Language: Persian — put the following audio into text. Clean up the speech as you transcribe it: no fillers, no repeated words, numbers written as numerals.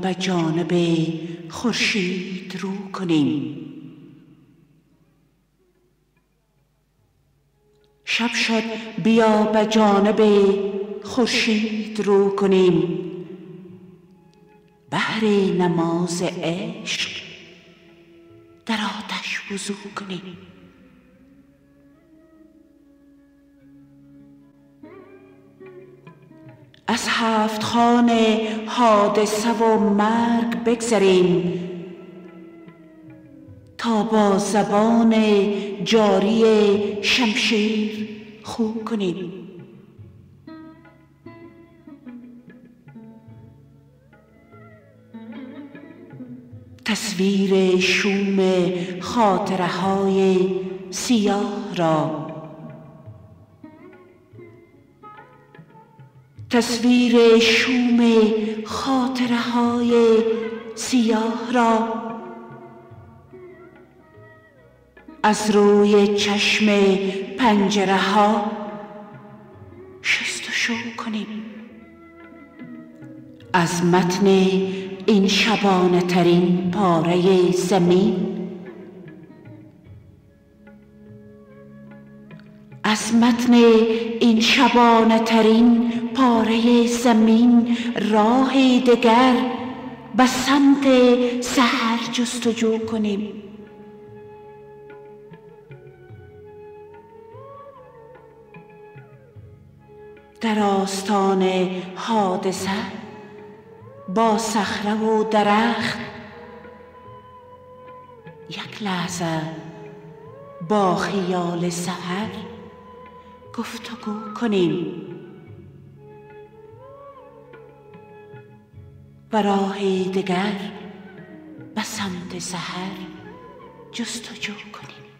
به جانب خورشید رو کنیم. شب شد بیا به جانب خورشید رو کنیم، بهر نماز عشق در آتش وضو کنیم. از هفت خانه حادثه و مرگ بگذریم، تا با زبان جاری شمشیر خو کنیم. تصویر شوم خاطره های سیاه را، تصویر شوم خاطره های سیاه را از روی چشم پنجره ها شستشو کنیم. از متن این شبانه ترین پاره زمین، از متن این شبانه ترین پاره زمین راه دگر به سمت سحر جستجو کنیم. در آستان حادثه با صخره و درخت یک لحظه با خیال سحر گفتگو کنیم و راه دیگر به سمت سحر جستجو کنیم.